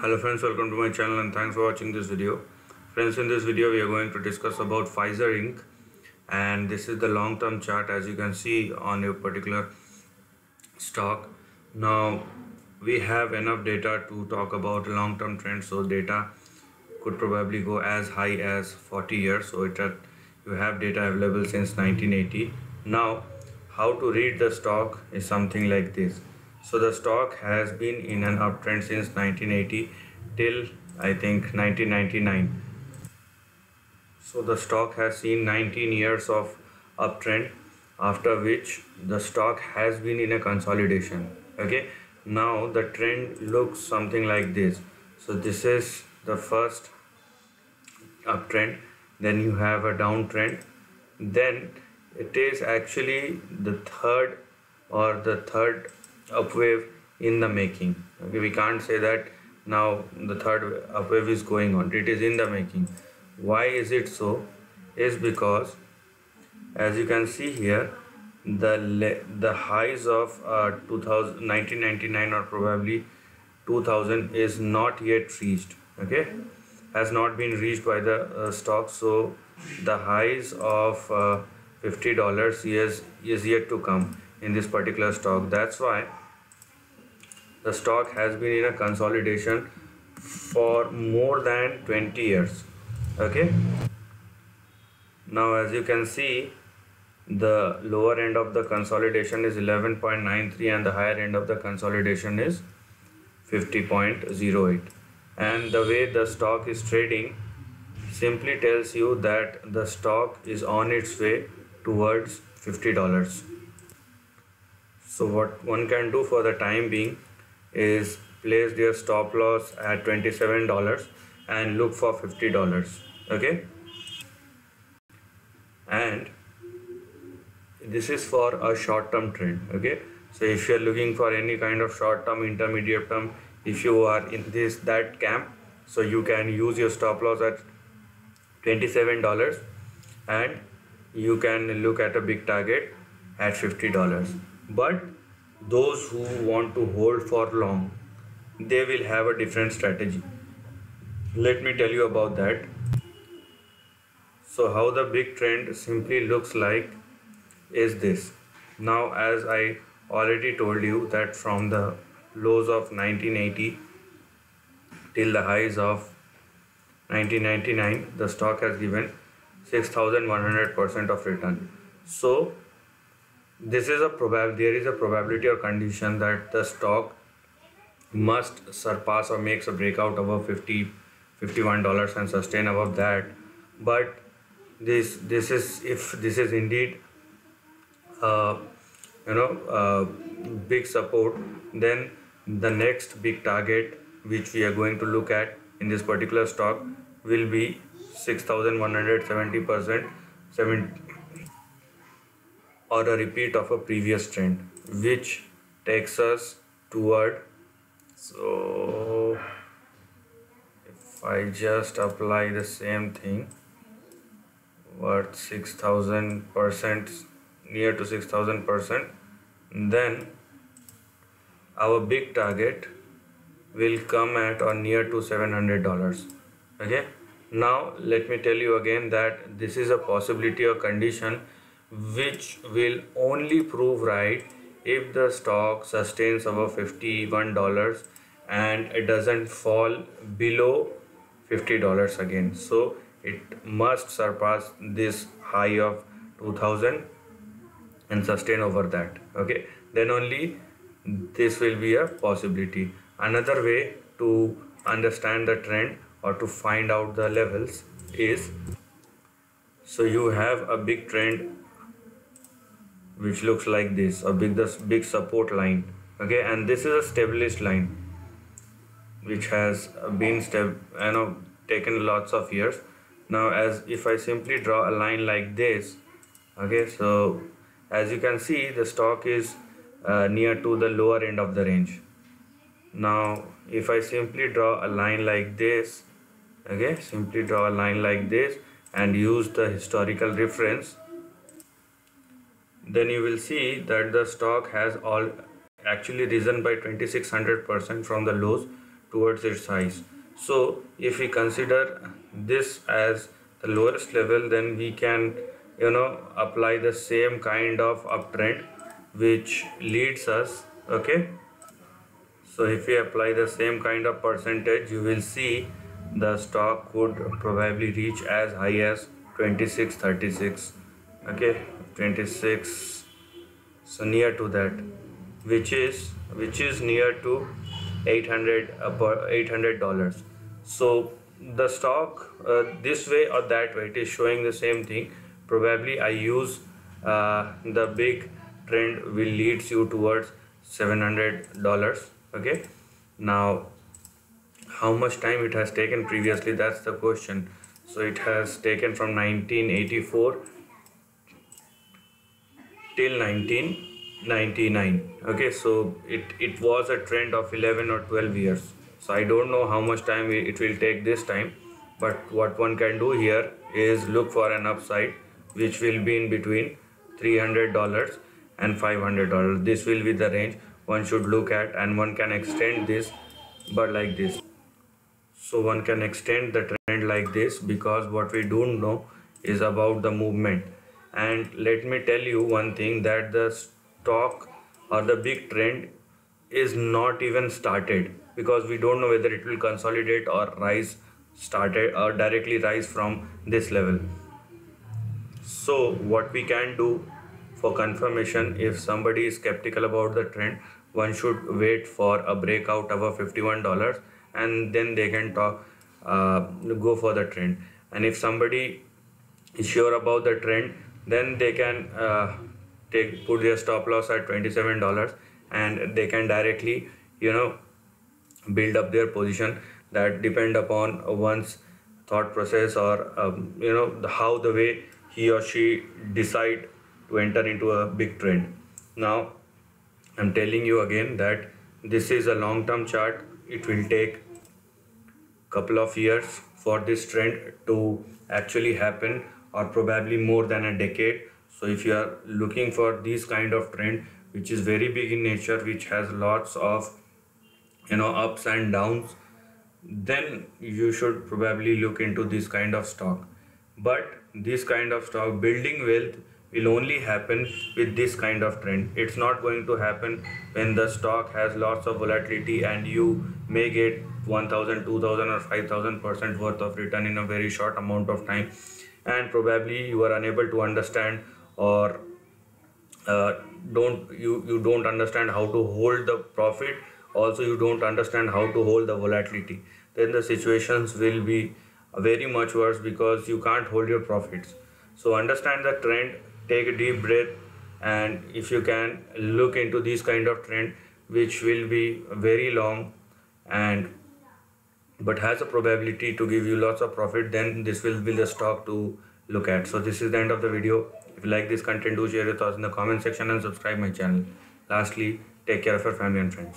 Hello friends, welcome to my channel and thanks for watching this video. Friends, in this video we are going to discuss about Pfizer Inc. and this is the long-term chart as you can see on your particular stock. Now we have enough data to talk about long-term trends, so data could probably go as high as 40 years. So you have data available since 1980. Now how to read the stock is something like this. So the stock has been in an uptrend since 1980 till I think 1999. So the stock has seen 19 years of uptrend, after which the stock has been in a consolidation. Okay, now the trend looks something like this. So this is the first uptrend, then you have a downtrend, then it is actually the third upwave in the making. Okay, we can't say that now the third upwave is going on, it is in the making. Why is it so? Is because as you can see here, the highs of 1999 or probably 2000 is not yet reached. Okay, has not been reached by the stock. So the highs of $50 is yet to come in this particular stock. That's why the stock has been in a consolidation for more than 20 years. Okay, now as you can see, the lower end of the consolidation is 11.93 and the higher end of the consolidation is 50.08, and the way the stock is trading simply tells you that the stock is on its way towards $50. So what one can do for the time being is place their stop loss at $27 and look for $50. Okay, and this is for a short-term trend. Okay, so if you are looking for any kind of short-term, intermediate term, if you are in that camp, so you can use your stop loss at $27 and you can look at a big target at $50. But those who want to hold for long, they will have a different strategy. Let me tell you about that. So how the big trend simply looks like is this. Now as I already told you that from the lows of 1980 till the highs of 1999, the stock has given 6,100% of return. So this is there is a probability or condition that the stock must surpass or makes a breakout above $51 and sustain above that. But this is, if this is indeed big support, then the next big target which we are going to look at in this particular stock will be 6,170% or a repeat of a previous trend, which takes us toward, so if I just apply the same thing, what 6,000%, near to 6,000%, then our big target will come at or near to $700. Okay, now let me tell you again that this is a possibility or condition which will only prove right if the stock sustains above $51 and it doesn't fall below $50 again. So it must surpass this high of 2000 and sustain over that. Okay, then only this will be a possibility. Another way to understand the trend or to find out the levels is, so you have a big trend which looks like this, this big support line. Okay, and this is a stabilist line which has been taken lots of years. Now as if I simply draw a line like this, okay, so as you can see, the stock is near to the lower end of the range. Now if I simply draw a line like this, okay, simply draw a line like this and use the historical reference, then you will see that the stock has actually risen by 2600% from the lows towards its highs. So if we consider this as the lowest level, then we can apply the same kind of uptrend which leads us. Okay, so if we apply the same kind of percentage, you will see the stock would probably reach as high as 2636. Okay, 26, so near to that, which is near to 800 $800. So the stock this way or that way, it is showing the same thing. Probably I use the big trend will leads you towards $700. Okay, now how much time it has taken previously, that's the question. So it has taken from 1984 till 1999. Okay, so it was a trend of 11 or 12 years. So I don't know how much time it will take this time, but what one can do here is look for an upside which will be in between $300 and $500. This will be the range one should look at, and one can extend this but like this. So one can extend the trend like this, because what we don't know is about the movement. And let me tell you one thing, that the stock or the big trend is not even started, because we don't know whether it will consolidate or rise, started or directly rise from this level. So what we can do for confirmation, if somebody is skeptical about the trend, one should wait for a breakout above $51, and then they can talk go for the trend. And if somebody is sure about the trend, then they can put their stop loss at $27, and they can directly build up their position. That depend upon one's thought process, or how the way he or she decide to enter into a big trend. Now I'm telling you again that this is a long-term chart. It will take couple of years for this trend to actually happen, or probably more than a decade. So if you are looking for this kind of trend which is very big in nature, which has lots of ups and downs, then you should probably look into this kind of stock. But this kind of stock building wealth will only happen with this kind of trend. It's not going to happen when the stock has lots of volatility and you may get 1000, 2000 or 5000% worth of return in a very short amount of time, and probably you are unable to understand, or you don't understand how to hold the profit. Also, you don't understand how to hold the volatility. Then the situations will be very much worse, because you can't hold your profits. So understand the trend, take a deep breath, and if you can look into this kind of trend which will be very long and but has a probability to give you lots of profit, then this will be the stock to look at. So this is the end of the video. If you like this content, do share your thoughts in the comment section and subscribe my channel. Lastly, take care of your family and friends.